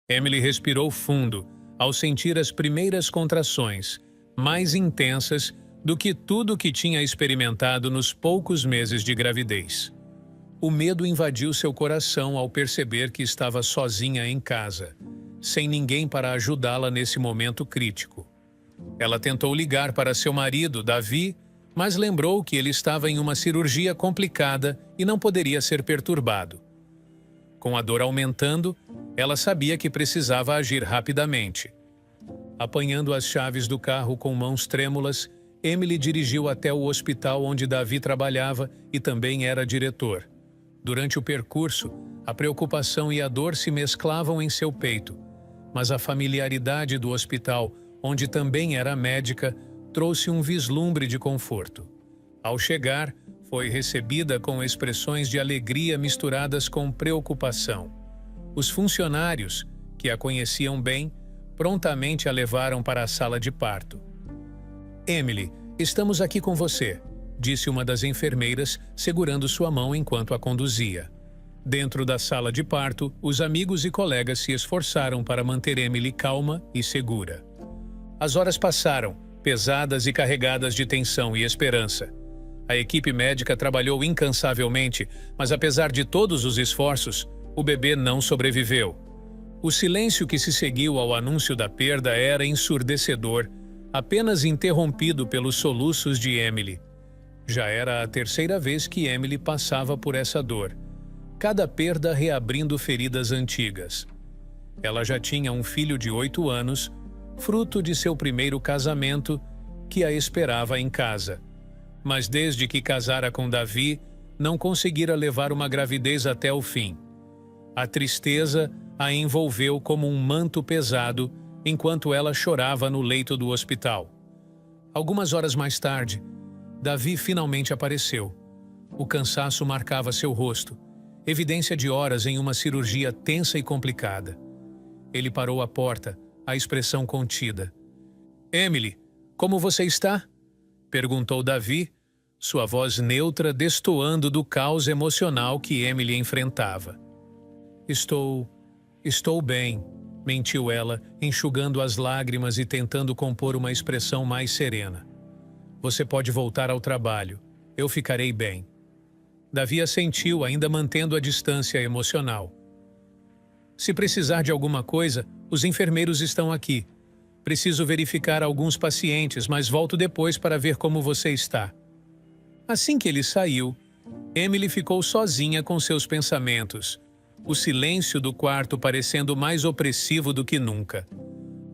Emily respirou fundo ao sentir as primeiras contrações, mais intensas do que tudo que tinha experimentado nos poucos meses de gravidez. O medo invadiu seu coração ao perceber que estava sozinha em casa, sem ninguém para ajudá-la nesse momento crítico. Ela tentou ligar para seu marido, Davi, mas lembrou que ele estava em uma cirurgia complicada e não poderia ser perturbado. Com a dor aumentando, ela sabia que precisava agir rapidamente. Apanhando as chaves do carro com mãos trêmulas, Emily dirigiu até o hospital onde Davi trabalhava e também era diretor. Durante o percurso, a preocupação e a dor se mesclavam em seu peito, mas a familiaridade do hospital, onde também era médica, trouxe um vislumbre de conforto. Ao chegar, foi recebida com expressões de alegria misturadas com preocupação. Os funcionários, que a conheciam bem, prontamente a levaram para a sala de parto. "Emily, estamos aqui com você", disse uma das enfermeiras, segurando sua mão enquanto a conduzia. Dentro da sala de parto, os amigos e colegas se esforçaram para manter Emily calma e segura. As horas passaram, pesadas e carregadas de tensão e esperança. A equipe médica trabalhou incansavelmente, mas apesar de todos os esforços, o bebê não sobreviveu. O silêncio que se seguiu ao anúncio da perda era ensurdecedor, apenas interrompido pelos soluços de Emily. Já era a terceira vez que Emily passava por essa dor, cada perda reabrindo feridas antigas. Ela já tinha um filho de 8 anos, fruto de seu primeiro casamento, que a esperava em casa. Mas desde que casara com Davi, não conseguira levar uma gravidez até o fim. A tristeza a envolveu como um manto pesado enquanto ela chorava no leito do hospital. Algumas horas mais tarde, Davi finalmente apareceu. O cansaço marcava seu rosto, evidência de horas em uma cirurgia tensa e complicada. Ele parou à porta, a expressão contida. "Emily, como você está?" perguntou Davi, sua voz neutra destoando do caos emocional que Emily enfrentava. Estou bem", mentiu ela, enxugando as lágrimas e tentando compor uma expressão mais serena. "Você pode voltar ao trabalho. Eu ficarei bem." Davi assentiu, ainda mantendo a distância emocional. "Se precisar de alguma coisa, os enfermeiros estão aqui. Preciso verificar alguns pacientes, mas volto depois para ver como você está." Assim que ele saiu, Emily ficou sozinha com seus pensamentos, o silêncio do quarto parecendo mais opressivo do que nunca.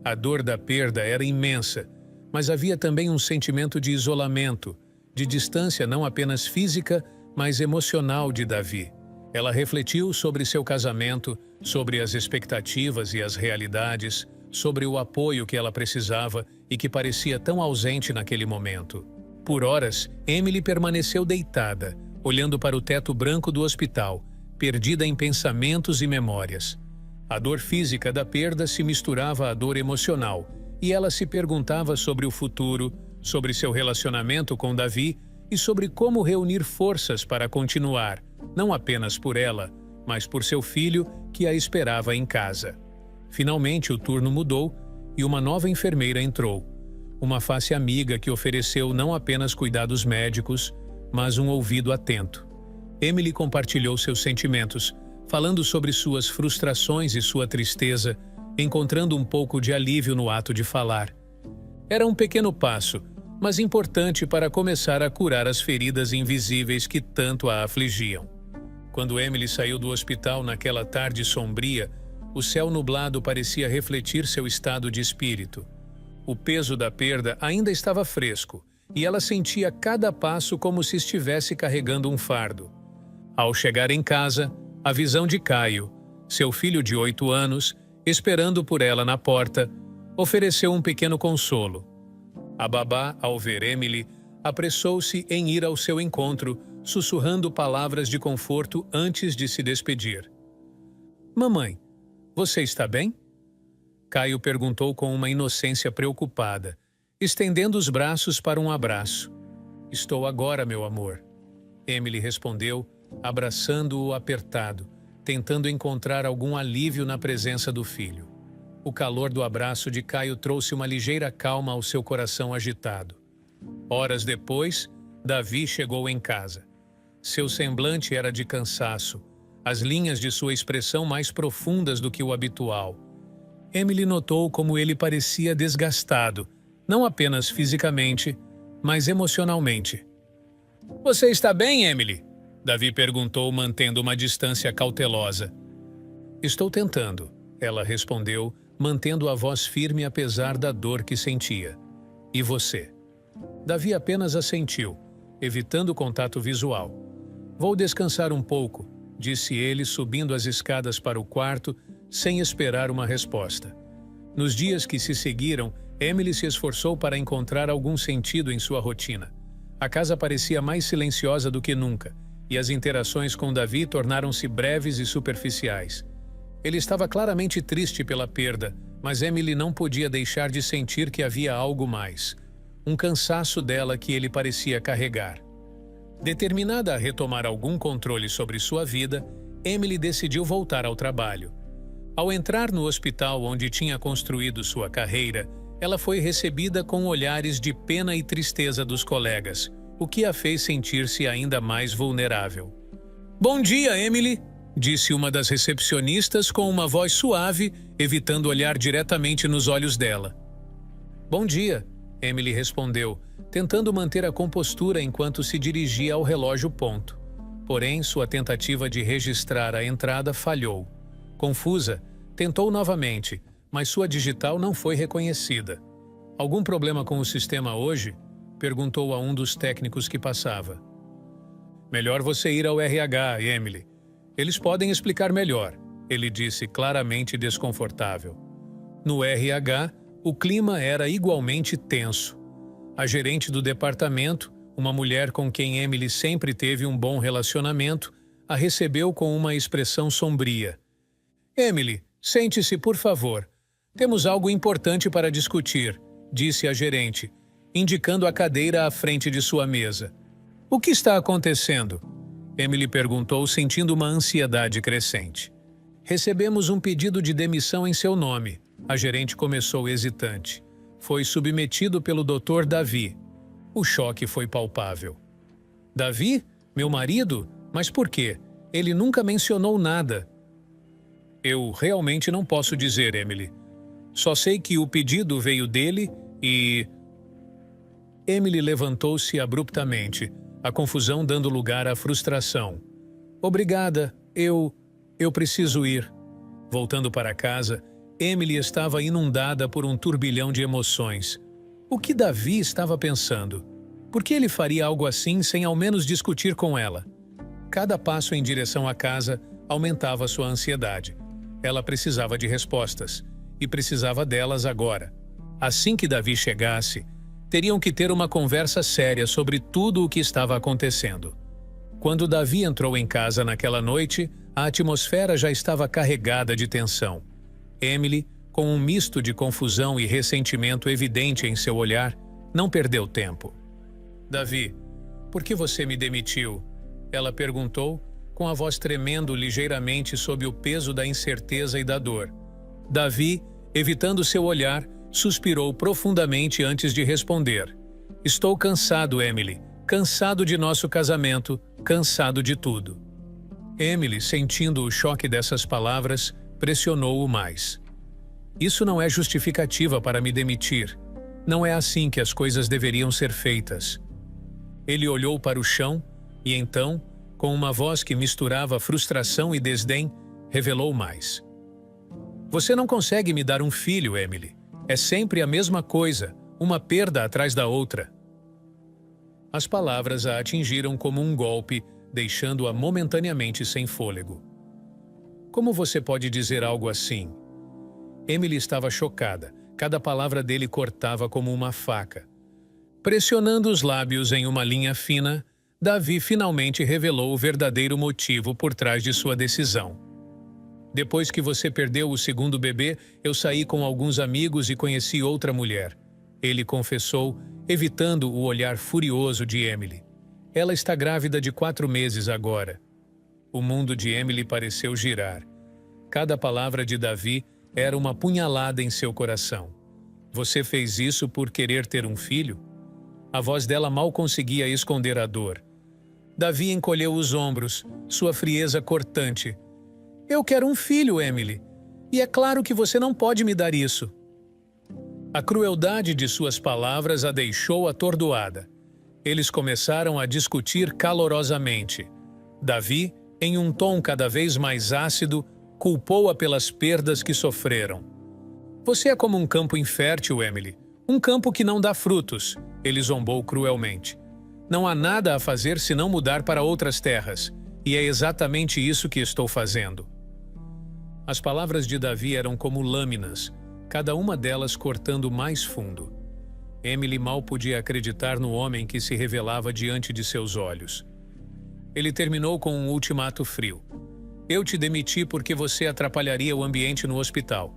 A dor da perda era imensa, mas havia também um sentimento de isolamento, de distância não apenas física, mas emocional de Davi. Ela refletiu sobre seu casamento, sobre as expectativas e as realidades, sobre o apoio que ela precisava e que parecia tão ausente naquele momento. Por horas, Emily permaneceu deitada, olhando para o teto branco do hospital, perdida em pensamentos e memórias. A dor física da perda se misturava à dor emocional, e ela se perguntava sobre o futuro, sobre seu relacionamento com Davi e sobre como reunir forças para continuar, não apenas por ela, mas por seu filho que a esperava em casa. Finalmente o turno mudou e uma nova enfermeira entrou. Uma face amiga que ofereceu não apenas cuidados médicos, mas um ouvido atento. Emily compartilhou seus sentimentos, falando sobre suas frustrações e sua tristeza, encontrando um pouco de alívio no ato de falar. Era um pequeno passo, mas importante para começar a curar as feridas invisíveis que tanto a afligiam. Quando Emily saiu do hospital naquela tarde sombria, o céu nublado parecia refletir seu estado de espírito. O peso da perda ainda estava fresco, e ela sentia cada passo como se estivesse carregando um fardo. Ao chegar em casa, a visão de Caio, seu filho de 8 anos, esperando por ela na porta, ofereceu um pequeno consolo. A babá, ao ver Emily, apressou-se em ir ao seu encontro, sussurrando palavras de conforto antes de se despedir. "Mamãe, você está bem?" Caio perguntou com uma inocência preocupada, estendendo os braços para um abraço. "Estou agora, meu amor." Emily respondeu, abraçando-o apertado, tentando encontrar algum alívio na presença do filho. O calor do abraço de Caio trouxe uma ligeira calma ao seu coração agitado. Horas depois, Davi chegou em casa. Seu semblante era de cansaço, as linhas de sua expressão mais profundas do que o habitual. Emily notou como ele parecia desgastado, não apenas fisicamente, mas emocionalmente. "Você está bem, Emily?" Davi perguntou, mantendo uma distância cautelosa. "Estou tentando", ela respondeu, mantendo a voz firme apesar da dor que sentia. "E você?" Davi apenas assentiu, evitando contato visual. "Vou descansar um pouco", disse ele, subindo as escadas para o quarto, sem esperar uma resposta. Nos dias que se seguiram, Emily se esforçou para encontrar algum sentido em sua rotina. A casa parecia mais silenciosa do que nunca, e as interações com Davi tornaram-se breves e superficiais. Ele estava claramente triste pela perda, mas Emily não podia deixar de sentir que havia algo mais. Um cansaço dela que ele parecia carregar. Determinada a retomar algum controle sobre sua vida, Emily decidiu voltar ao trabalho. Ao entrar no hospital onde tinha construído sua carreira, ela foi recebida com olhares de pena e tristeza dos colegas, o que a fez sentir-se ainda mais vulnerável. "Bom dia, Emily", disse uma das recepcionistas com uma voz suave, evitando olhar diretamente nos olhos dela. "Bom dia", Emily respondeu, tentando manter a compostura enquanto se dirigia ao relógio ponto. Porém, sua tentativa de registrar a entrada falhou. Confusa, tentou novamente, mas sua digital não foi reconhecida. "Algum problema com o sistema hoje?", perguntou a um dos técnicos que passava. "Melhor você ir ao RH, Emily. Eles podem explicar melhor", ele disse, claramente desconfortável. No RH, o clima era igualmente tenso. A gerente do departamento, uma mulher com quem Emily sempre teve um bom relacionamento, a recebeu com uma expressão sombria. "Emily, sente-se, por favor. Temos algo importante para discutir", disse a gerente, indicando a cadeira à frente de sua mesa. "O que está acontecendo?", Emily perguntou, sentindo uma ansiedade crescente. "Recebemos um pedido de demissão em seu nome", a gerente começou hesitante. "Foi submetido pelo Dr. Davi." O choque foi palpável. "Davi? Meu marido? Mas por quê? Ele nunca mencionou nada." "Eu realmente não posso dizer, Emily. Só sei que o pedido veio dele e..." Emily levantou-se abruptamente, a confusão dando lugar à frustração. "Obrigada, eu preciso ir." Voltando para casa, Emily estava inundada por um turbilhão de emoções. O que Davi estava pensando? Por que ele faria algo assim sem ao menos discutir com ela? Cada passo em direção à casa aumentava sua ansiedade. Ela precisava de respostas, e precisava delas agora. Assim que Davi chegasse, teriam que ter uma conversa séria sobre tudo o que estava acontecendo. Quando Davi entrou em casa naquela noite, a atmosfera já estava carregada de tensão. Emily, com um misto de confusão e ressentimento evidente em seu olhar, não perdeu tempo. "Davi, por que você me demitiu?", ela perguntou, com a voz tremendo ligeiramente sob o peso da incerteza e da dor. Davi, evitando seu olhar, suspirou profundamente antes de responder. "Estou cansado, Emily. Cansado de nosso casamento, cansado de tudo." Emily, sentindo o choque dessas palavras, pressionou-o mais. "Isso não é justificativa para me demitir. Não é assim que as coisas deveriam ser feitas." Ele olhou para o chão e então, com uma voz que misturava frustração e desdém, revelou mais. "Você não consegue me dar um filho, Emily. É sempre a mesma coisa, uma perda atrás da outra." As palavras a atingiram como um golpe, deixando-a momentaneamente sem fôlego. "Como você pode dizer algo assim?" Emily estava chocada. Cada palavra dele cortava como uma faca. Pressionando os lábios em uma linha fina, Davi finalmente revelou o verdadeiro motivo por trás de sua decisão. "Depois que você perdeu o segundo bebê, eu saí com alguns amigos e conheci outra mulher", ele confessou, evitando o olhar furioso de Emily. "Ela está grávida de 4 meses agora." O mundo de Emily pareceu girar. Cada palavra de Davi era uma punhalada em seu coração. Você fez isso por querer ter um filho? A voz dela mal conseguia esconder a dor. Davi encolheu os ombros, sua frieza cortante. Eu quero um filho, Emily. E é claro que você não pode me dar isso. A crueldade de suas palavras a deixou atordoada. Eles começaram a discutir calorosamente. Davi, em um tom cada vez mais ácido, culpou-a pelas perdas que sofreram. Você é como um campo infértil, Emily. Um campo que não dá frutos, ele zombou cruelmente. Não há nada a fazer senão mudar para outras terras, e é exatamente isso que estou fazendo. As palavras de Davi eram como lâminas, cada uma delas cortando mais fundo. Emily mal podia acreditar no homem que se revelava diante de seus olhos. Ele terminou com um ultimato frio. Eu te demiti porque você atrapalharia o ambiente no hospital.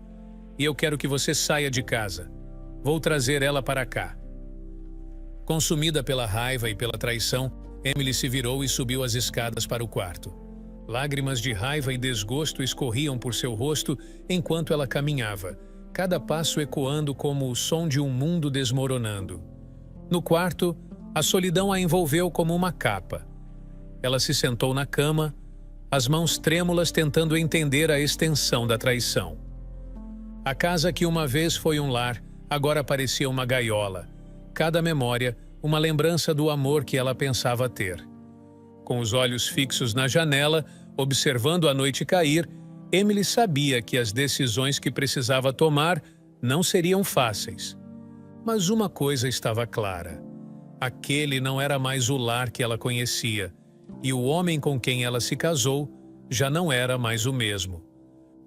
E eu quero que você saia de casa. Vou trazer ela para cá. Consumida pela raiva e pela traição, Emily se virou e subiu as escadas para o quarto. Lágrimas de raiva e desgosto escorriam por seu rosto enquanto ela caminhava, cada passo ecoando como o som de um mundo desmoronando. No quarto, a solidão a envolveu como uma capa. Ela se sentou na cama, as mãos trêmulas tentando entender a extensão da traição. A casa que uma vez foi um lar, agora parecia uma gaiola. Cada memória, uma lembrança do amor que ela pensava ter. Com os olhos fixos na janela, observando a noite cair, Emily sabia que as decisões que precisava tomar não seriam fáceis. Mas uma coisa estava clara. Aquele não era mais o lar que ela conhecia, e o homem com quem ela se casou já não era mais o mesmo.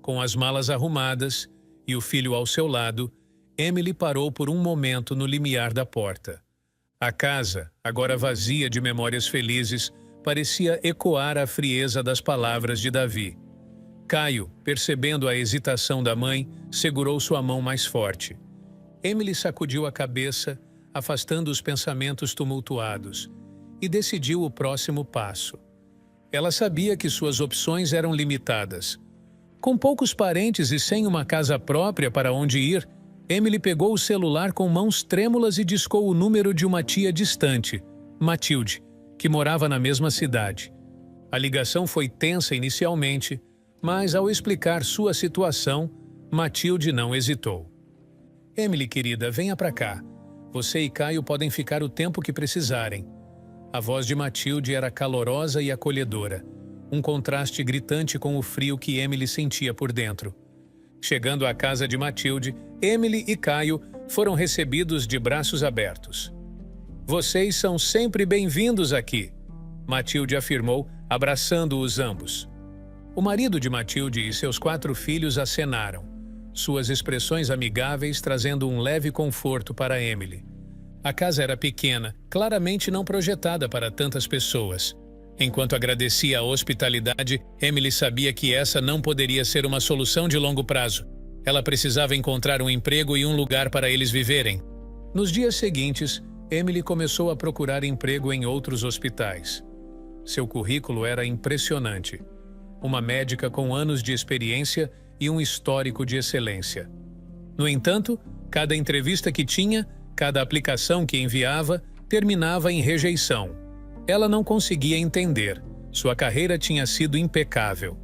Com as malas arrumadas e o filho ao seu lado, Emily parou por um momento no limiar da porta. A casa, agora vazia de memórias felizes, parecia ecoar a frieza das palavras de Davi. Caio, percebendo a hesitação da mãe, segurou sua mão mais forte. Emily sacudiu a cabeça, afastando os pensamentos tumultuados, e decidiu o próximo passo. Ela sabia que suas opções eram limitadas. Com poucos parentes e sem uma casa própria para onde ir, Emily pegou o celular com mãos trêmulas e discou o número de uma tia distante, Matilde, que morava na mesma cidade. A ligação foi tensa inicialmente, mas ao explicar sua situação, Matilde não hesitou. Emily, querida, venha para cá. Você e Caio podem ficar o tempo que precisarem. A voz de Matilde era calorosa e acolhedora, um contraste gritante com o frio que Emily sentia por dentro. Chegando à casa de Matilde, Emily e Caio foram recebidos de braços abertos. Vocês são sempre bem-vindos aqui, Matilde afirmou, abraçando-os ambos. O marido de Matilde e seus 4 filhos acenaram, suas expressões amigáveis trazendo um leve conforto para Emily. A casa era pequena, claramente não projetada para tantas pessoas. Enquanto agradecia a hospitalidade, Emily sabia que essa não poderia ser uma solução de longo prazo. Ela precisava encontrar um emprego e um lugar para eles viverem. Nos dias seguintes, Emily começou a procurar emprego em outros hospitais. Seu currículo era impressionante. Uma médica com anos de experiência e um histórico de excelência. No entanto, cada entrevista que tinha, cada aplicação que enviava, terminava em rejeição. Ela não conseguia entender. Sua carreira tinha sido impecável.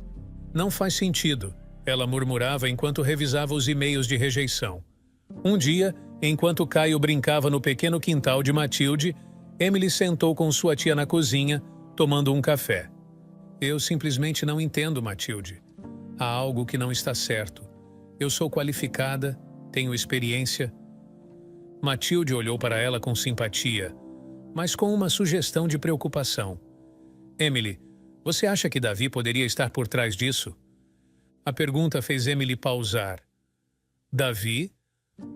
Não faz sentido, ela murmurava enquanto revisava os e-mails de rejeição. Um dia, enquanto Caio brincava no pequeno quintal de Matilde, Emily sentou com sua tia na cozinha, tomando um café. Eu simplesmente não entendo, Matilde. Há algo que não está certo. Eu sou qualificada, tenho experiência. Matilde olhou para ela com simpatia, mas com uma sugestão de preocupação. Emily, você acha que Davi poderia estar por trás disso? A pergunta fez Emily pausar. Davi?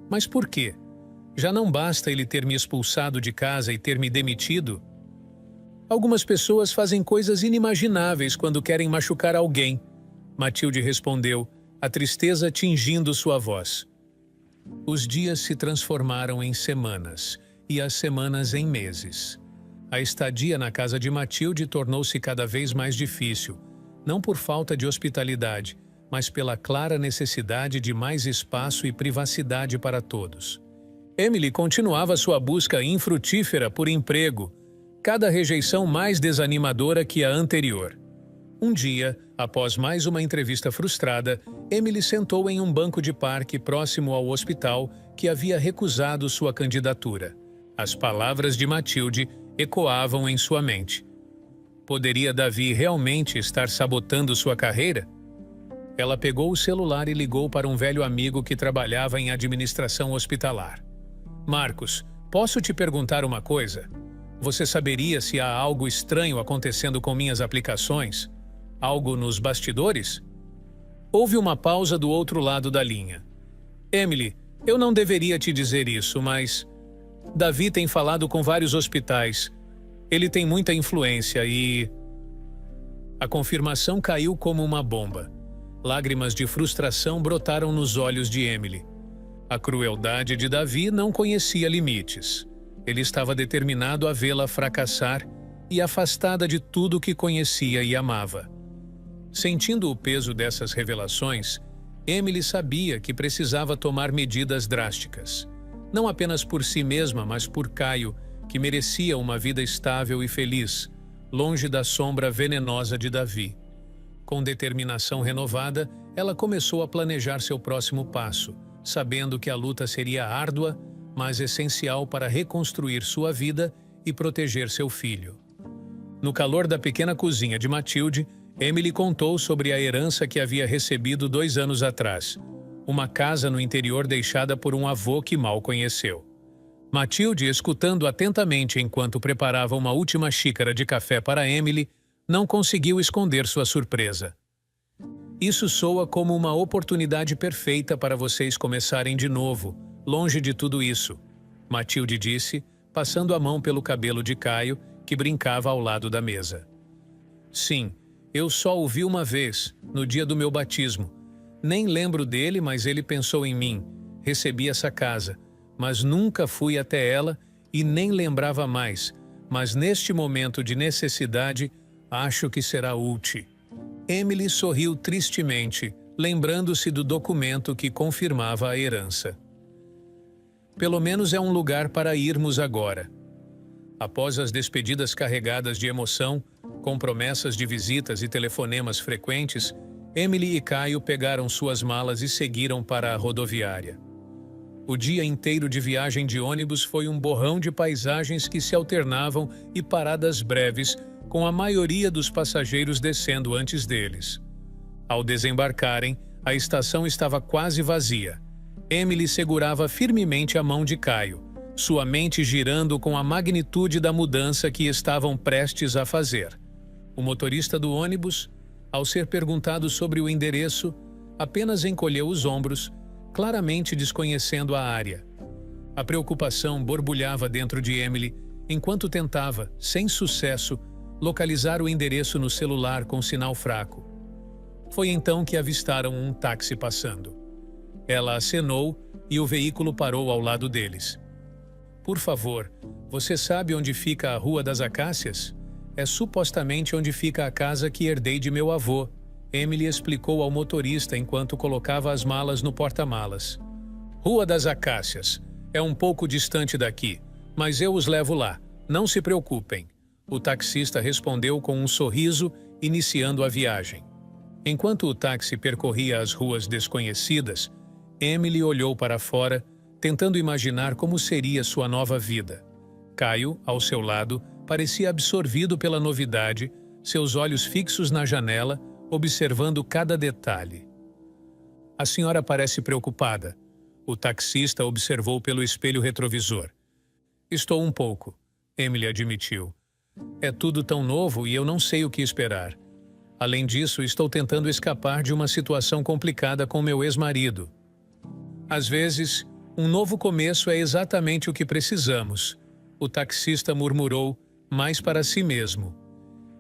Mas por quê? Já não basta ele ter me expulsado de casa e ter me demitido? Algumas pessoas fazem coisas inimagináveis quando querem machucar alguém, Matilde respondeu, a tristeza tingindo sua voz. Os dias se transformaram em semanas, e as semanas em meses. A estadia na casa de Matilde tornou-se cada vez mais difícil, não por falta de hospitalidade, mas pela clara necessidade de mais espaço e privacidade para todos. Emily continuava sua busca infrutífera por emprego, cada rejeição mais desanimadora que a anterior. Um dia, após mais uma entrevista frustrada, Emily sentou em um banco de parque próximo ao hospital que havia recusado sua candidatura. As palavras de Matilde ecoavam em sua mente. Poderia Davi realmente estar sabotando sua carreira? Ela pegou o celular e ligou para um velho amigo que trabalhava em administração hospitalar. Marcos, posso te perguntar uma coisa? Você saberia se há algo estranho acontecendo com minhas aplicações? Algo nos bastidores? Houve uma pausa do outro lado da linha. Emily, eu não deveria te dizer isso, mas Davi tem falado com vários hospitais. Ele tem muita influência e... A confirmação caiu como uma bomba. Lágrimas de frustração brotaram nos olhos de Emily. A crueldade de Davi não conhecia limites. Ele estava determinado a vê-la fracassar e afastada de tudo que conhecia e amava. Sentindo o peso dessas revelações, Emily sabia que precisava tomar medidas drásticas. Não apenas por si mesma, mas por Caio, que merecia uma vida estável e feliz, longe da sombra venenosa de Davi. Com determinação renovada, ela começou a planejar seu próximo passo, sabendo que a luta seria árdua, mas essencial para reconstruir sua vida e proteger seu filho. No calor da pequena cozinha de Matilde, Emily contou sobre a herança que havia recebido 2 anos atrás, uma casa no interior deixada por um avô que mal conheceu. Matilde, escutando atentamente enquanto preparava uma última xícara de café para Emily, não conseguiu esconder sua surpresa. Isso soa como uma oportunidade perfeita para vocês começarem de novo, longe de tudo isso, Matilde disse, passando a mão pelo cabelo de Caio, que brincava ao lado da mesa. Sim, eu só o vi uma vez, no dia do meu batismo. Nem lembro dele, mas ele pensou em mim. Recebi essa casa, mas nunca fui até ela e nem lembrava mais. Mas neste momento de necessidade, acho que será útil. Emily sorriu tristemente, lembrando-se do documento que confirmava a herança. Pelo menos é um lugar para irmos agora. Após as despedidas carregadas de emoção, com promessas de visitas e telefonemas frequentes, Emily e Caio pegaram suas malas e seguiram para a rodoviária. O dia inteiro de viagem de ônibus foi um borrão de paisagens que se alternavam e paradas breves, com a maioria dos passageiros descendo antes deles. Ao desembarcarem, a estação estava quase vazia. Emily segurava firmemente a mão de Caio, sua mente girando com a magnitude da mudança que estavam prestes a fazer. O motorista do ônibus, ao ser perguntado sobre o endereço, apenas encolheu os ombros, claramente desconhecendo a área. A preocupação borbulhava dentro de Emily enquanto tentava, sem sucesso, localizar o endereço no celular com sinal fraco. Foi então que avistaram um táxi passando. Ela acenou e o veículo parou ao lado deles. Por favor, você sabe onde fica a Rua das Acácias? É supostamente onde fica a casa que herdei de meu avô, Emily explicou ao motorista enquanto colocava as malas no porta-malas. Rua das Acácias. É um pouco distante daqui, mas eu os levo lá. Não se preocupem. O taxista respondeu com um sorriso, iniciando a viagem. Enquanto o táxi percorria as ruas desconhecidas, Emily olhou para fora, tentando imaginar como seria sua nova vida. Caio, ao seu lado, parecia absorvido pela novidade, seus olhos fixos na janela, observando cada detalhe. A senhora parece preocupada. O taxista observou pelo espelho retrovisor. Estou um pouco, Emily admitiu. É tudo tão novo e eu não sei o que esperar. Além disso, estou tentando escapar de uma situação complicada com meu ex-marido. Às vezes, um novo começo é exatamente o que precisamos, o taxista murmurou, mais para si mesmo.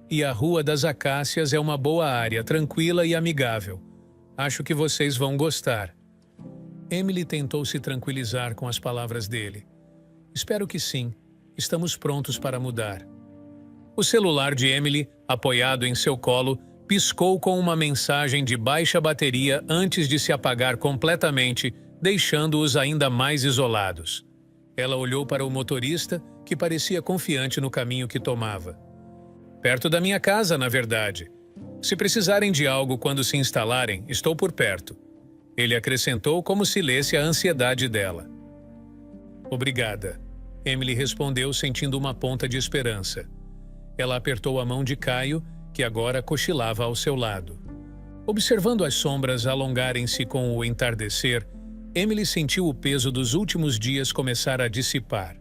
E a Rua das Acácias é uma boa área, tranquila e amigável. Acho que vocês vão gostar. Emily tentou se tranquilizar com as palavras dele. Espero que sim. Estamos prontos para mudar. O celular de Emily, apoiado em seu colo, piscou com uma mensagem de baixa bateria antes de se apagar completamente, deixando-os ainda mais isolados. Ela olhou para o motorista, que parecia confiante no caminho que tomava. Perto da minha casa, na verdade. Se precisarem de algo quando se instalarem, estou por perto. Ele acrescentou como se lesse a ansiedade dela. Obrigada, Emily respondeu sentindo uma ponta de esperança. Ela apertou a mão de Caio, que agora cochilava ao seu lado. Observando as sombras alongarem-se com o entardecer, Emily sentiu o peso dos últimos dias começar a dissipar.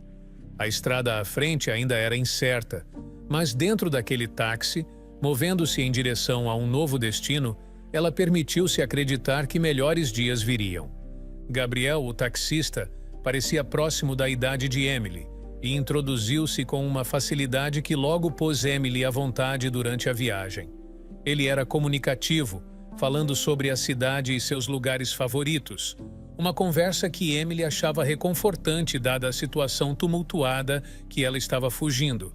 A estrada à frente ainda era incerta, mas dentro daquele táxi, movendo-se em direção a um novo destino, ela permitiu-se acreditar que melhores dias viriam. Gabriel, o taxista, parecia próximo da idade de Emily e introduziu-se com uma facilidade que logo pôs Emily à vontade durante a viagem. Ele era comunicativo, falando sobre a cidade e seus lugares favoritos, uma conversa que Emily achava reconfortante dada a situação tumultuada que ela estava fugindo.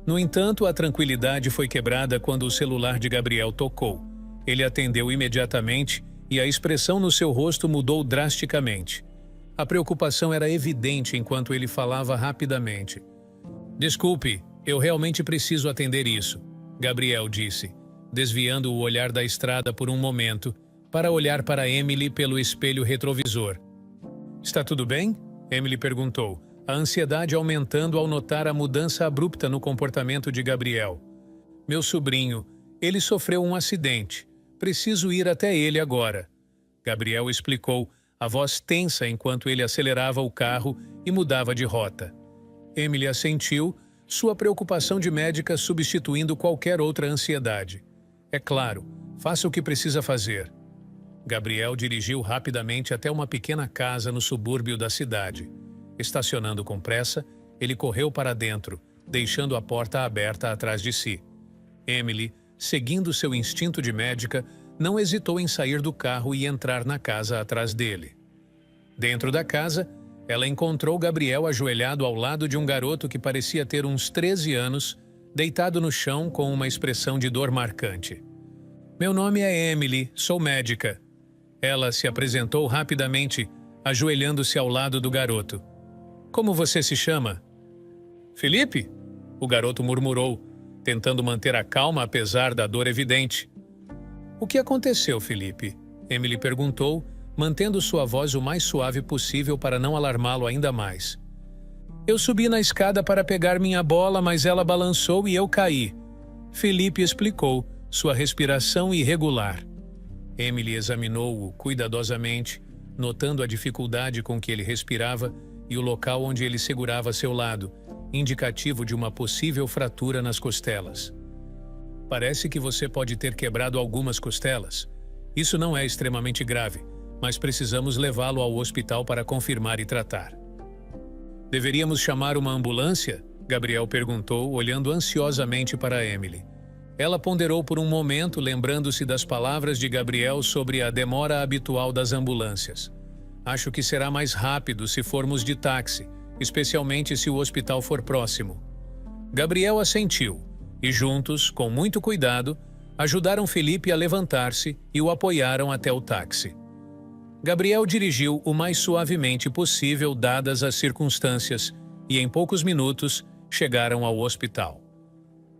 No entanto, a tranquilidade foi quebrada quando o celular de Gabriel tocou. Ele atendeu imediatamente e a expressão no seu rosto mudou drasticamente. A preocupação era evidente enquanto ele falava rapidamente. Desculpe, eu realmente preciso atender isso, Gabriel disse, desviando o olhar da estrada por um momento, para olhar para Emily pelo espelho retrovisor. Está tudo bem? Emily perguntou, a ansiedade aumentando ao notar a mudança abrupta no comportamento de Gabriel. Meu sobrinho, ele sofreu um acidente. Preciso ir até ele agora. Gabriel explicou, a voz tensa enquanto ele acelerava o carro e mudava de rota. Emily assentiu, sua preocupação de médica substituindo qualquer outra ansiedade. É claro, faça o que precisa fazer. Gabriel dirigiu rapidamente até uma pequena casa no subúrbio da cidade. Estacionando com pressa, ele correu para dentro, deixando a porta aberta atrás de si. Emily, seguindo seu instinto de médica, não hesitou em sair do carro e entrar na casa atrás dele. Dentro da casa, ela encontrou Gabriel ajoelhado ao lado de um garoto que parecia ter uns 13 anos, deitado no chão com uma expressão de dor marcante. Meu nome é Emily, sou médica. Ela se apresentou rapidamente, ajoelhando-se ao lado do garoto. Como você se chama? Felipe? O garoto murmurou, tentando manter a calma apesar da dor evidente. O que aconteceu, Felipe? Emily perguntou, mantendo sua voz o mais suave possível para não alarmá-lo ainda mais. Eu subi na escada para pegar minha bola, mas ela balançou e eu caí. Felipe explicou, sua respiração irregular. Emily examinou-o cuidadosamente, notando a dificuldade com que ele respirava e o local onde ele segurava seu lado, indicativo de uma possível fratura nas costelas. Parece que você pode ter quebrado algumas costelas. Isso não é extremamente grave, mas precisamos levá-lo ao hospital para confirmar e tratar. Deveríamos chamar uma ambulância? Gabriel perguntou, olhando ansiosamente para Emily. Ela ponderou por um momento, lembrando-se das palavras de Gabriel sobre a demora habitual das ambulâncias. Acho que será mais rápido se formos de táxi, especialmente se o hospital for próximo. Gabriel assentiu, e juntos, com muito cuidado, ajudaram Felipe a levantar-se e o apoiaram até o táxi. Gabriel dirigiu o mais suavemente possível dadas as circunstâncias e, em poucos minutos, chegaram ao hospital.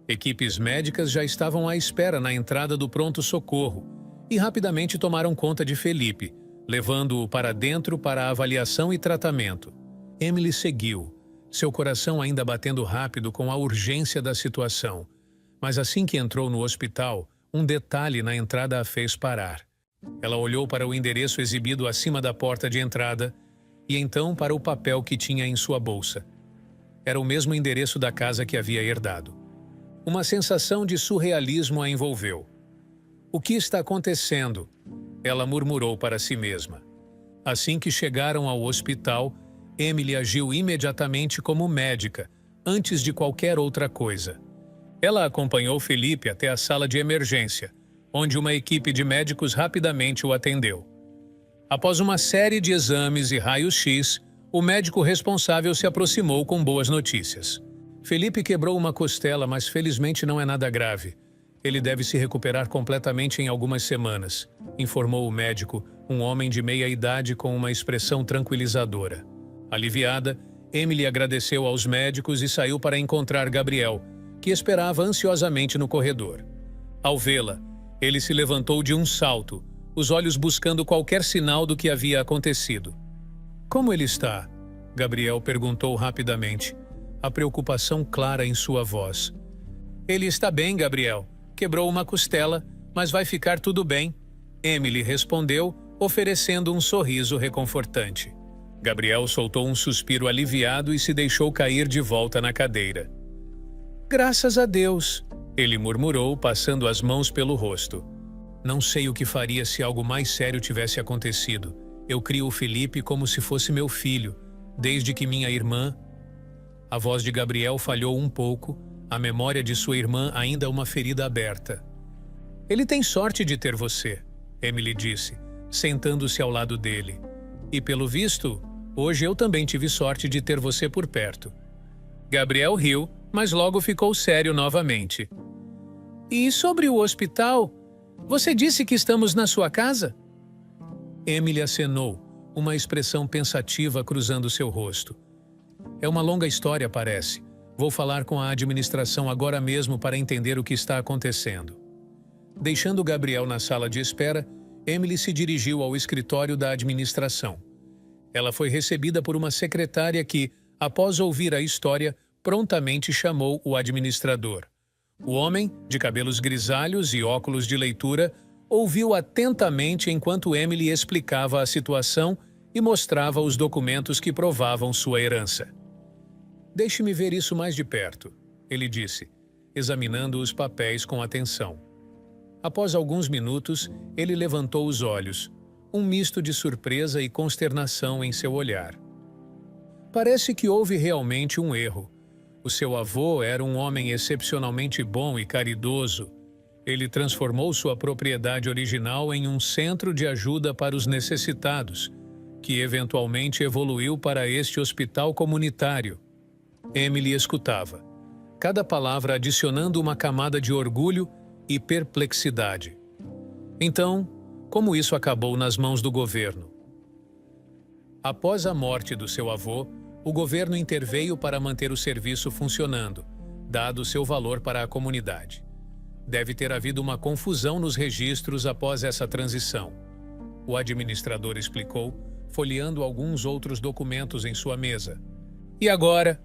Equipes médicas já estavam à espera na entrada do pronto-socorro e rapidamente tomaram conta de Felipe, levando-o para dentro para avaliação e tratamento. Emily seguiu, seu coração ainda batendo rápido com a urgência da situação. Mas assim que entrou no hospital, um detalhe na entrada a fez parar. Ela olhou para o endereço exibido acima da porta de entrada e então para o papel que tinha em sua bolsa. Era o mesmo endereço da casa que havia herdado. Uma sensação de surrealismo a envolveu. O que está acontecendo? Ela murmurou para si mesma. Assim que chegaram ao hospital, Emily agiu imediatamente como médica, antes de qualquer outra coisa. Ela acompanhou Felipe até a sala de emergência, onde uma equipe de médicos rapidamente o atendeu. Após uma série de exames e raios-x, o médico responsável se aproximou com boas notícias. Felipe quebrou uma costela, mas felizmente não é nada grave. Ele deve se recuperar completamente em algumas semanas, informou o médico, um homem de meia idade com uma expressão tranquilizadora. Aliviada, Emily agradeceu aos médicos e saiu para encontrar Gabriel, que esperava ansiosamente no corredor. Ao vê-la, ele se levantou de um salto, os olhos buscando qualquer sinal do que havia acontecido. Como ele está? Gabriel perguntou rapidamente, a preocupação clara em sua voz. Ele está bem, Gabriel. Quebrou uma costela, mas vai ficar tudo bem. Emily respondeu, oferecendo um sorriso reconfortante. Gabriel soltou um suspiro aliviado e se deixou cair de volta na cadeira. Graças a Deus, ele murmurou, passando as mãos pelo rosto. Não sei o que faria se algo mais sério tivesse acontecido. Eu crio o Felipe como se fosse meu filho, desde que minha irmã... A voz de Gabriel falhou um pouco, a memória de sua irmã ainda uma ferida aberta. Ele tem sorte de ter você, Emily disse, sentando-se ao lado dele. E pelo visto, hoje eu também tive sorte de ter você por perto. Gabriel riu, mas logo ficou sério novamente. E sobre o hospital? Você disse que estamos na sua casa? Emily acenou, uma expressão pensativa cruzando seu rosto. É uma longa história, parece. Vou falar com a administração agora mesmo para entender o que está acontecendo. Deixando Gabriel na sala de espera, Emily se dirigiu ao escritório da administração. Ela foi recebida por uma secretária que, após ouvir a história, prontamente chamou o administrador. O homem, de cabelos grisalhos e óculos de leitura, ouviu atentamente enquanto Emily explicava a situação e mostrava os documentos que provavam sua herança. Deixe-me ver isso mais de perto, ele disse, examinando os papéis com atenção. Após alguns minutos, ele levantou os olhos, um misto de surpresa e consternação em seu olhar. Parece que houve realmente um erro. O seu avô era um homem excepcionalmente bom e caridoso. Ele transformou sua propriedade original em um centro de ajuda para os necessitados, que eventualmente evoluiu para este hospital comunitário. Emily escutava, cada palavra adicionando uma camada de orgulho e perplexidade. Então, como isso acabou nas mãos do governo? Após a morte do seu avô, o governo interveio para manter o serviço funcionando, dado seu valor para a comunidade. Deve ter havido uma confusão nos registros após essa transição. O administrador explicou, folheando alguns outros documentos em sua mesa. E agora?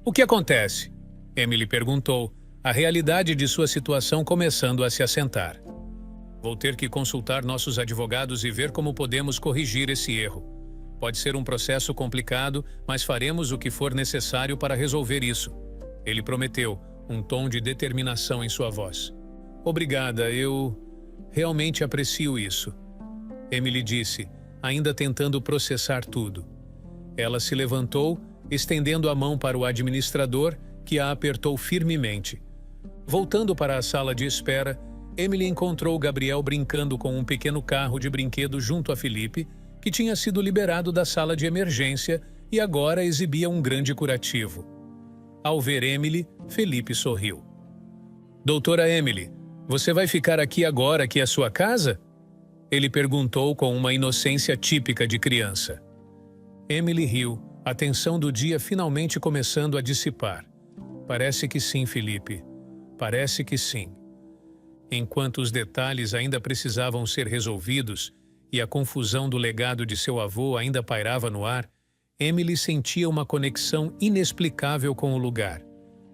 O que acontece? Emily perguntou, a realidade de sua situação começando a se assentar. Vou ter que consultar nossos advogados e ver como podemos corrigir esse erro. Pode ser um processo complicado, mas faremos o que for necessário para resolver isso. Ele prometeu, um tom de determinação em sua voz. Obrigada, eu realmente aprecio isso. Emily disse, ainda tentando processar tudo. Ela se levantou, estendendo a mão para o administrador, que a apertou firmemente. Voltando para a sala de espera, Emily encontrou Gabriel brincando com um pequeno carro de brinquedo junto a Felipe, que tinha sido liberado da sala de emergência e agora exibia um grande curativo. Ao ver Emily, Felipe sorriu. Doutora Emily, você vai ficar aqui agora que é sua casa? Ele perguntou com uma inocência típica de criança. Emily riu, a tensão do dia finalmente começando a dissipar. Parece que sim, Felipe. Parece que sim. Enquanto os detalhes ainda precisavam ser resolvidos e a confusão do legado de seu avô ainda pairava no ar, Emily sentia uma conexão inexplicável com o lugar.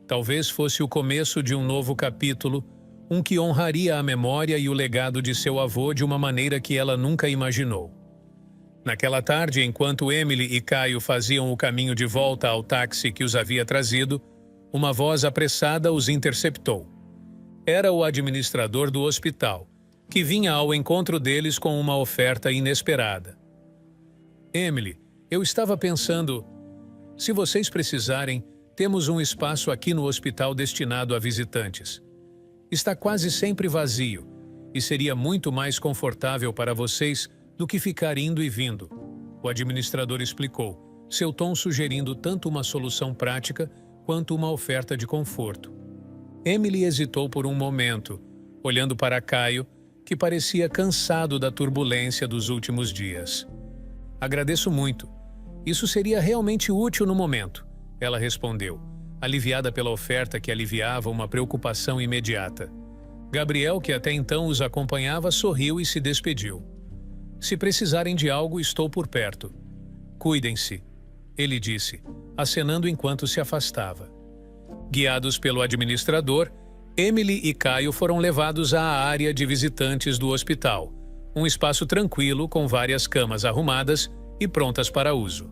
Talvez fosse o começo de um novo capítulo, um que honraria a memória e o legado de seu avô de uma maneira que ela nunca imaginou. Naquela tarde, enquanto Emily e Caio faziam o caminho de volta ao táxi que os havia trazido, uma voz apressada os interceptou. Era o administrador do hospital, que vinha ao encontro deles com uma oferta inesperada. Emily, eu estava pensando, se vocês precisarem, temos um espaço aqui no hospital destinado a visitantes. Está quase sempre vazio e seria muito mais confortável para vocês do que ficar indo e vindo. O administrador explicou, seu tom sugerindo tanto uma solução prática quanto uma oferta de conforto. Emily hesitou por um momento, olhando para Caio, que parecia cansado da turbulência dos últimos dias. Agradeço muito. Isso seria realmente útil no momento, ela respondeu, aliviada pela oferta que aliviava uma preocupação imediata. Gabriel, que até então os acompanhava, sorriu e se despediu. Se precisarem de algo, estou por perto. Cuidem-se, ele disse, acenando enquanto se afastava. Guiados pelo administrador, Emily e Caio foram levados à área de visitantes do hospital, um espaço tranquilo com várias camas arrumadas e prontas para uso.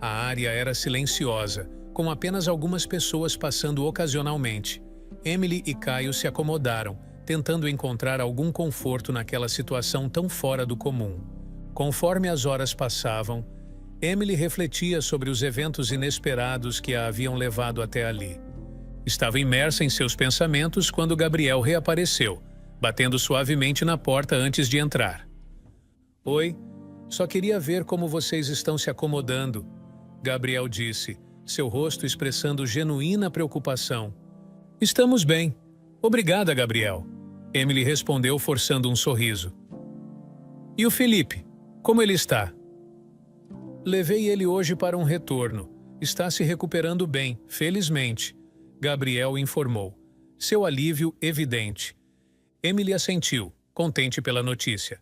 A área era silenciosa, com apenas algumas pessoas passando ocasionalmente. Emily e Caio se acomodaram, tentando encontrar algum conforto naquela situação tão fora do comum. Conforme as horas passavam, Emily refletia sobre os eventos inesperados que a haviam levado até ali. Estava imersa em seus pensamentos quando Gabriel reapareceu, batendo suavemente na porta antes de entrar. Oi, só queria ver como vocês estão se acomodando, Gabriel disse, seu rosto expressando genuína preocupação. Estamos bem. Obrigada, Gabriel. Emily respondeu forçando um sorriso. E o Felipe? Como ele está? Levei ele hoje para um retorno. Está se recuperando bem, felizmente. Gabriel informou. Seu alívio evidente. Emily assentiu, contente pela notícia.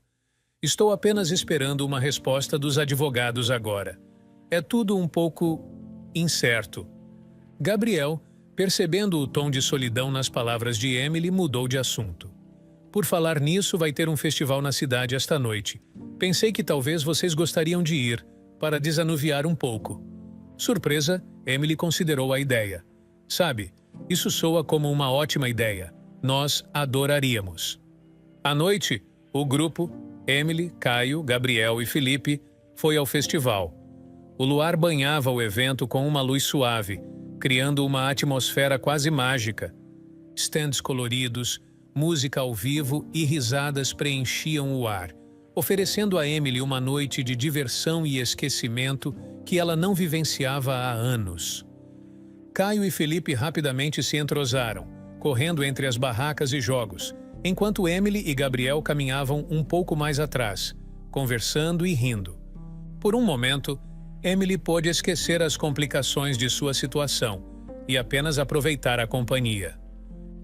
Estou apenas esperando uma resposta dos advogados agora. É tudo um pouco incerto. Gabriel, percebendo o tom de solidão nas palavras de Emily, mudou de assunto. Por falar nisso, vai ter um festival na cidade esta noite. Pensei que talvez vocês gostariam de ir, para desanuviar um pouco. Surpresa, Emily considerou a ideia. Sabe, isso soa como uma ótima ideia. Nós adoraríamos. À noite, o grupo, Emily, Caio, Gabriel e Felipe, foi ao festival. O luar banhava o evento com uma luz suave, criando uma atmosfera quase mágica. Stands coloridos, música ao vivo e risadas preenchiam o ar, oferecendo a Emily uma noite de diversão e esquecimento que ela não vivenciava há anos. Caio e Felipe rapidamente se entrosaram, correndo entre as barracas e jogos, enquanto Emily e Gabriel caminhavam um pouco mais atrás, conversando e rindo. Por um momento, Emily pôde esquecer as complicações de sua situação e apenas aproveitar a companhia.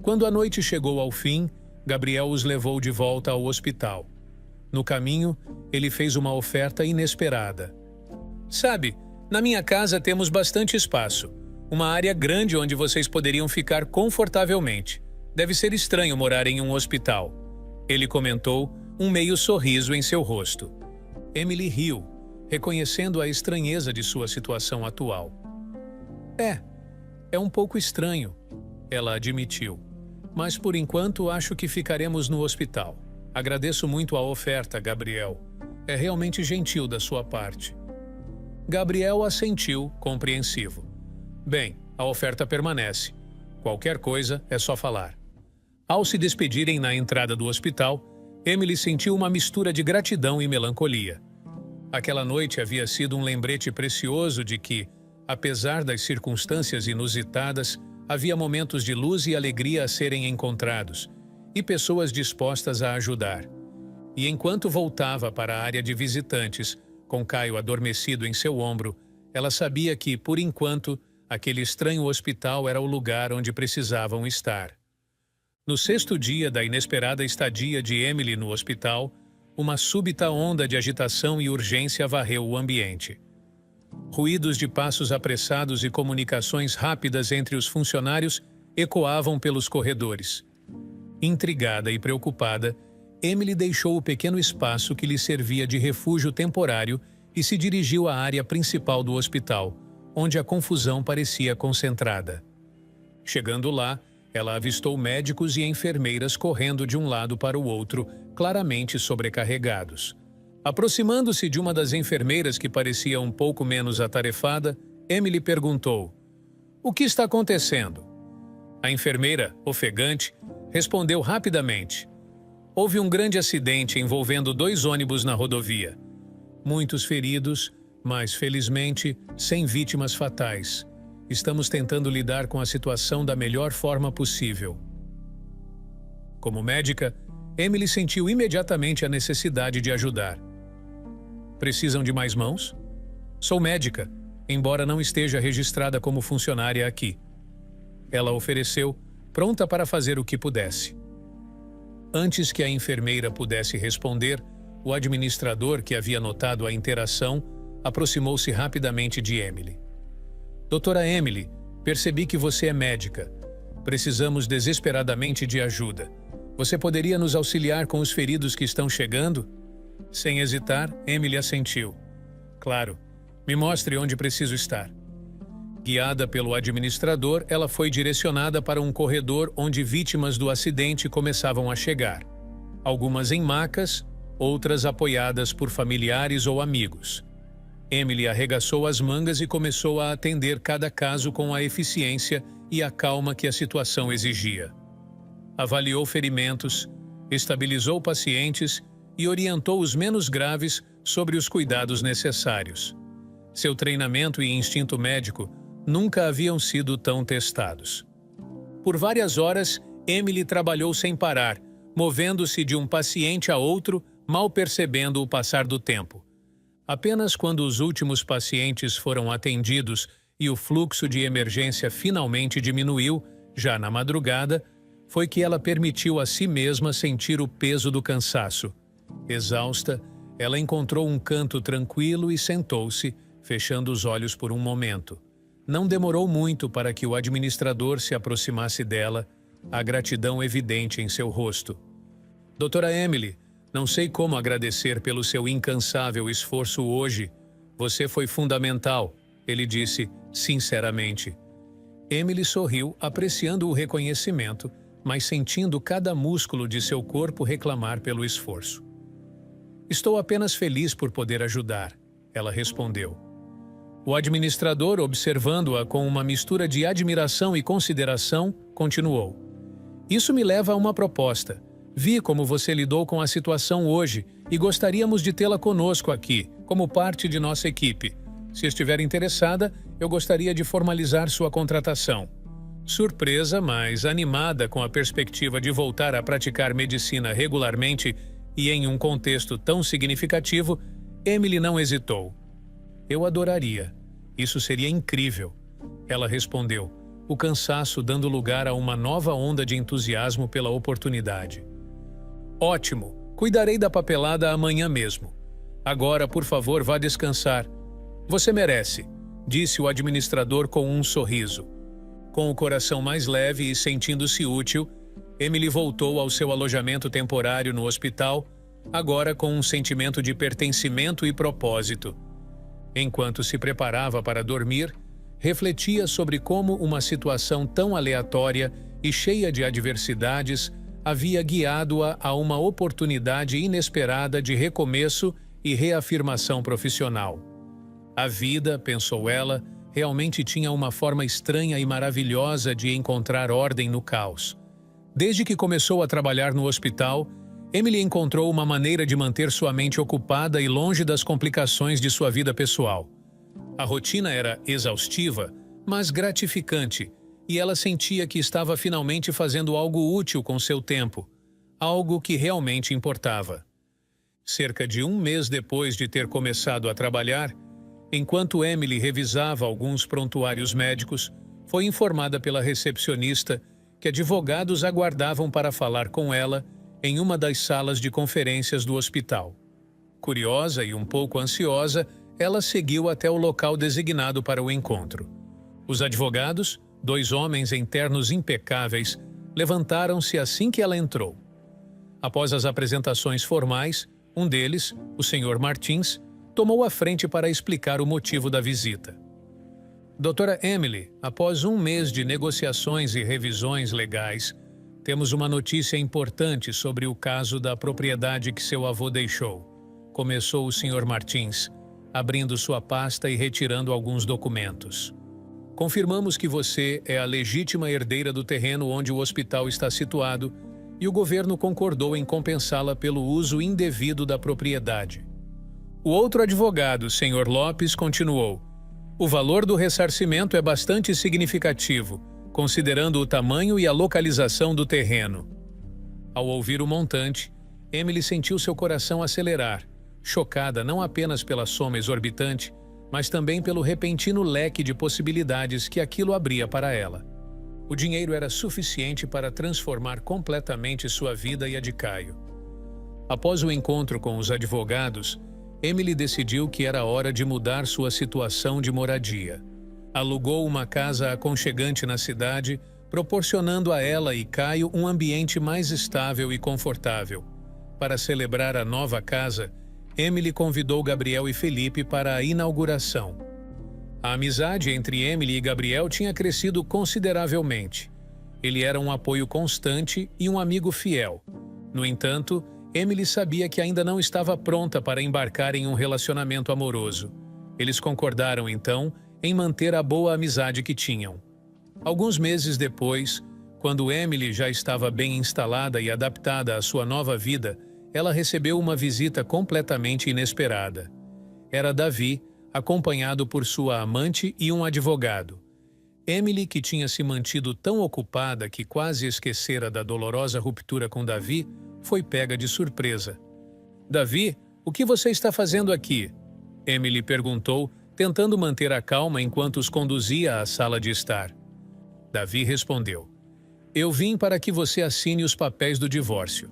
Quando a noite chegou ao fim, Gabriel os levou de volta ao hospital. No caminho, ele fez uma oferta inesperada. Sabe, na minha casa temos bastante espaço. Uma área grande onde vocês poderiam ficar confortavelmente. Deve ser estranho morar em um hospital. Ele comentou, um meio sorriso em seu rosto. Emily riu, reconhecendo a estranheza de sua situação atual. É um pouco estranho, ela admitiu. Mas por enquanto acho que ficaremos no hospital. Agradeço muito a oferta, Gabriel. É realmente gentil da sua parte. Gabriel assentiu, compreensivo. Bem, a oferta permanece. Qualquer coisa é só falar. Ao se despedirem na entrada do hospital, Emily sentiu uma mistura de gratidão e melancolia. Aquela noite havia sido um lembrete precioso de que, apesar das circunstâncias inusitadas, havia momentos de luz e alegria a serem encontrados, e pessoas dispostas a ajudar. E enquanto voltava para a área de visitantes, com Caio adormecido em seu ombro, ela sabia que, por enquanto, aquele estranho hospital era o lugar onde precisavam estar. No sexto dia da inesperada estadia de Emily no hospital, uma súbita onda de agitação e urgência varreu o ambiente. Ruídos de passos apressados e comunicações rápidas entre os funcionários ecoavam pelos corredores. Intrigada e preocupada, Emily deixou o pequeno espaço que lhe servia de refúgio temporário e se dirigiu à área principal do hospital, onde a confusão parecia concentrada. Chegando lá, ela avistou médicos e enfermeiras correndo de um lado para o outro, claramente sobrecarregados. Aproximando-se de uma das enfermeiras que parecia um pouco menos atarefada, Emily perguntou: "O que está acontecendo?" A enfermeira, ofegante, respondeu rapidamente: "Houve um grande acidente envolvendo 2 ônibus na rodovia. Muitos feridos, mas, felizmente, sem vítimas fatais. Estamos tentando lidar com a situação da melhor forma possível." Como médica, Emily sentiu imediatamente a necessidade de ajudar. Precisam de mais mãos? Sou médica, embora não esteja registrada como funcionária aqui. Ela ofereceu, pronta para fazer o que pudesse. Antes que a enfermeira pudesse responder, o administrador, que havia notado a interação, aproximou-se rapidamente de Emily. Doutora Emily, percebi que você é médica. Precisamos desesperadamente de ajuda. Você poderia nos auxiliar com os feridos que estão chegando? Sem hesitar, Emily assentiu. Claro, me mostre onde preciso estar. Guiada pelo administrador, ela foi direcionada para um corredor onde vítimas do acidente começavam a chegar. Algumas em macas, outras apoiadas por familiares ou amigos. Emily arregaçou as mangas e começou a atender cada caso com a eficiência e a calma que a situação exigia. Avaliou ferimentos, estabilizou pacientes e orientou os menos graves sobre os cuidados necessários. Seu treinamento e instinto médico nunca haviam sido tão testados. Por várias horas, Emily trabalhou sem parar, movendo-se de um paciente a outro, mal percebendo o passar do tempo. Apenas quando os últimos pacientes foram atendidos e o fluxo de emergência finalmente diminuiu, já na madrugada, foi que ela permitiu a si mesma sentir o peso do cansaço. Exausta, ela encontrou um canto tranquilo e sentou-se, fechando os olhos por um momento. Não demorou muito para que o administrador se aproximasse dela, a gratidão evidente em seu rosto. Doutora Emily, não sei como agradecer pelo seu incansável esforço hoje. Você foi fundamental, ele disse, sinceramente. Emily sorriu, apreciando o reconhecimento, mas sentindo cada músculo de seu corpo reclamar pelo esforço. Estou apenas feliz por poder ajudar, ela respondeu. O administrador, observando-a com uma mistura de admiração e consideração, continuou. Isso me leva a uma proposta. Vi como você lidou com a situação hoje e gostaríamos de tê-la conosco aqui, como parte de nossa equipe. Se estiver interessada, eu gostaria de formalizar sua contratação. Surpresa, mas animada com a perspectiva de voltar a praticar medicina regularmente e em um contexto tão significativo, Emily não hesitou. Eu adoraria. Isso seria incrível. Ela respondeu, o cansaço dando lugar a uma nova onda de entusiasmo pela oportunidade. Ótimo, cuidarei da papelada amanhã mesmo. Agora, por favor, vá descansar. Você merece, disse o administrador com um sorriso. Com o coração mais leve e sentindo-se útil, Emily voltou ao seu alojamento temporário no hospital, agora com um sentimento de pertencimento e propósito. Enquanto se preparava para dormir, refletia sobre como uma situação tão aleatória e cheia de adversidades havia guiado-a a uma oportunidade inesperada de recomeço e reafirmação profissional. A vida, pensou ela, realmente tinha uma forma estranha e maravilhosa de encontrar ordem no caos. Desde que começou a trabalhar no hospital, Emily encontrou uma maneira de manter sua mente ocupada e longe das complicações de sua vida pessoal. A rotina era exaustiva, mas gratificante, e ela sentia que estava finalmente fazendo algo útil com seu tempo, algo que realmente importava. Cerca de um mês depois de ter começado a trabalhar, enquanto Emily revisava alguns prontuários médicos, foi informada pela recepcionista que advogados aguardavam para falar com ela em uma das salas de conferências do hospital. Curiosa e um pouco ansiosa, ela seguiu até o local designado para o encontro. Os advogados, 2 homens em ternos impecáveis, levantaram-se assim que ela entrou. Após as apresentações formais, um deles, o Sr. Martins, tomou a frente para explicar o motivo da visita. Doutora Emily, após um mês de negociações e revisões legais, temos uma notícia importante sobre o caso da propriedade que seu avô deixou. Começou o Sr. Martins, abrindo sua pasta e retirando alguns documentos. Confirmamos que você é a legítima herdeira do terreno onde o hospital está situado e o governo concordou em compensá-la pelo uso indevido da propriedade. O outro advogado, Sr. Lopes, continuou. O valor do ressarcimento é bastante significativo, considerando o tamanho e a localização do terreno. Ao ouvir o montante, Emily sentiu seu coração acelerar, chocada não apenas pela soma exorbitante, mas também pelo repentino leque de possibilidades que aquilo abria para ela. O dinheiro era suficiente para transformar completamente sua vida e a de Caio. Após o encontro com os advogados, Emily decidiu que era hora de mudar sua situação de moradia. Alugou uma casa aconchegante na cidade, proporcionando a ela e Caio um ambiente mais estável e confortável. Para celebrar a nova casa, Emily convidou Gabriel e Felipe para a inauguração. A amizade entre Emily e Gabriel tinha crescido consideravelmente. Ele era um apoio constante e um amigo fiel. No entanto, Emily sabia que ainda não estava pronta para embarcar em um relacionamento amoroso. Eles concordaram, então, em manter a boa amizade que tinham. Alguns meses depois, quando Emily já estava bem instalada e adaptada à sua nova vida, ela recebeu uma visita completamente inesperada. Era Davi, acompanhado por sua amante e um advogado. Emily, que tinha se mantido tão ocupada que quase esquecera da dolorosa ruptura com Davi, foi pega de surpresa. "Davi, o que você está fazendo aqui?" Emily perguntou, tentando manter a calma enquanto os conduzia à sala de estar. Davi respondeu: "Eu vim para que você assine os papéis do divórcio.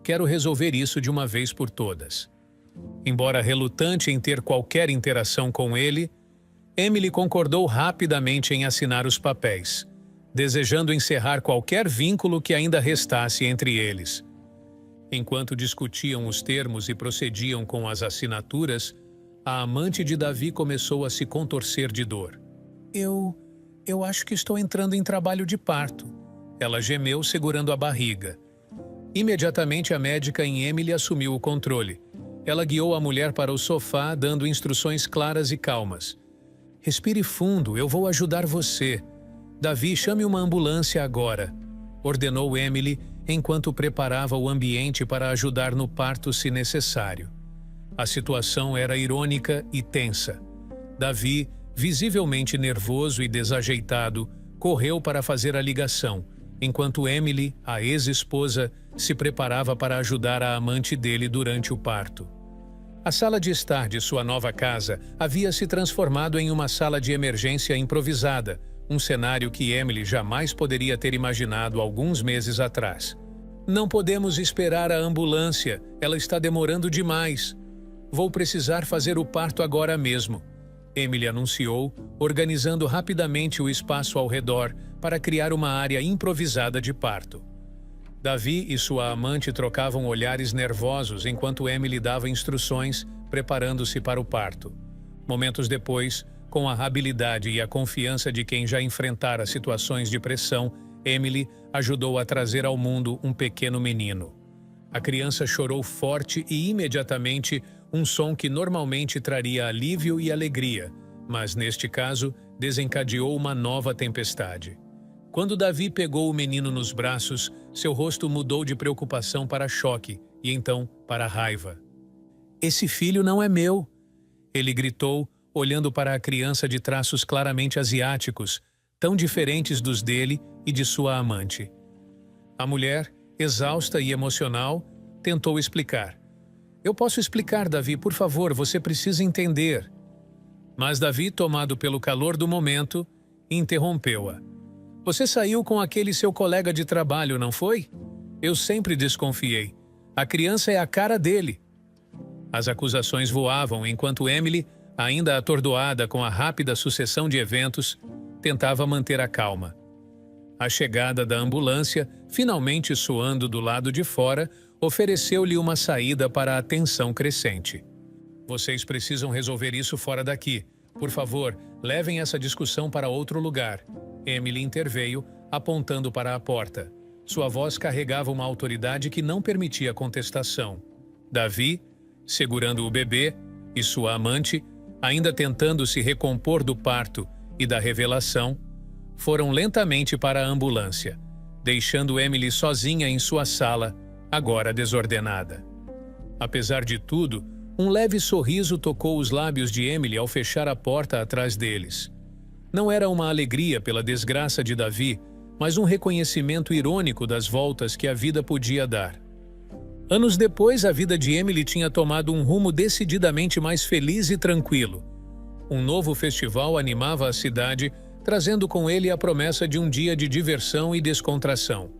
Quero resolver isso de uma vez por todas." Embora relutante em ter qualquer interação com ele, Emily concordou rapidamente em assinar os papéis, desejando encerrar qualquer vínculo que ainda restasse entre eles. Enquanto discutiam os termos e procediam com as assinaturas, a amante de Davi começou a se contorcer de dor. Eu acho que estou entrando em trabalho de parto." Ela gemeu, segurando a barriga. Imediatamente a médica em Emily assumiu o controle. Ela guiou a mulher para o sofá, dando instruções claras e calmas. "Respire fundo, eu vou ajudar você. Davi, chame uma ambulância agora", ordenou Emily, enquanto preparava o ambiente para ajudar no parto se necessário. A situação era irônica e tensa. Davi, visivelmente nervoso e desajeitado, correu para fazer a ligação, enquanto Emily, a ex-esposa, se preparava para ajudar a amante dele durante o parto. A sala de estar de sua nova casa havia se transformado em uma sala de emergência improvisada, um cenário que Emily jamais poderia ter imaginado alguns meses atrás. "Não podemos esperar a ambulância, ela está demorando demais. Vou precisar fazer o parto agora mesmo", Emily anunciou, organizando rapidamente o espaço ao redor para criar uma área improvisada de parto. Davi e sua amante trocavam olhares nervosos enquanto Emily dava instruções, preparando-se para o parto. Momentos depois, com a habilidade e a confiança de quem já enfrentara situações de pressão, Emily ajudou a trazer ao mundo um pequeno menino. A criança chorou forte e imediatamente um som que normalmente traria alívio e alegria, mas neste caso desencadeou uma nova tempestade. Quando Davi pegou o menino nos braços, seu rosto mudou de preocupação para choque e então para raiva. "Esse filho não é meu", ele gritou, olhando para a criança de traços claramente asiáticos, tão diferentes dos dele e de sua amante. A mulher, exausta e emocional, tentou explicar. "Eu posso explicar, Davi, por favor, você precisa entender." Mas Davi, tomado pelo calor do momento, interrompeu-a. "Você saiu com aquele seu colega de trabalho, não foi? Eu sempre desconfiei. A criança é a cara dele." As acusações voavam enquanto Emily, ainda atordoada com a rápida sucessão de eventos, tentava manter a calma. A chegada da ambulância, finalmente soando do lado de fora, ofereceu-lhe uma saída para a tensão crescente. "Vocês precisam resolver isso fora daqui. Por favor, levem essa discussão para outro lugar." Emily interveio, apontando para a porta. Sua voz carregava uma autoridade que não permitia contestação. Davi, segurando o bebê, e sua amante, ainda tentando se recompor do parto e da revelação, foram lentamente para a ambulância, deixando Emily sozinha em sua sala, agora desordenada. Apesar de tudo, um leve sorriso tocou os lábios de Emily ao fechar a porta atrás deles. Não era uma alegria pela desgraça de Davi, mas um reconhecimento irônico das voltas que a vida podia dar. Anos depois, a vida de Emily tinha tomado um rumo decididamente mais feliz e tranquilo. Um novo festival animava a cidade, trazendo com ele a promessa de um dia de diversão e descontração.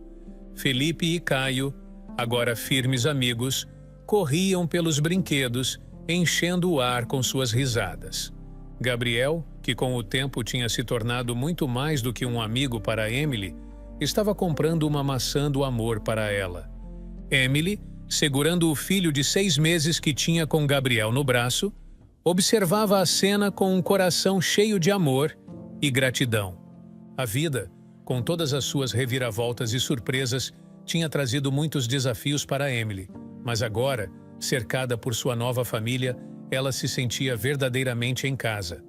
Felipe e Caio, agora firmes amigos, corriam pelos brinquedos, enchendo o ar com suas risadas. Gabriel, que com o tempo tinha se tornado muito mais do que um amigo para Emily, estava comprando uma maçã do amor para ela. Emily, segurando o filho de 6 meses que tinha com Gabriel no braço, observava a cena com um coração cheio de amor e gratidão. A vida, com todas as suas reviravoltas e surpresas, tinha trazido muitos desafios para Emily, mas agora, cercada por sua nova família, ela se sentia verdadeiramente em casa.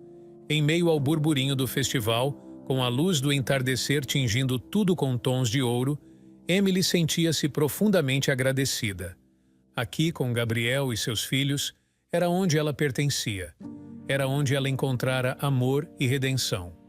Em meio ao burburinho do festival, com a luz do entardecer tingindo tudo com tons de ouro, Emily sentia-se profundamente agradecida. Aqui, com Gabriel e seus filhos, era onde ela pertencia. Era onde ela encontrara amor e redenção.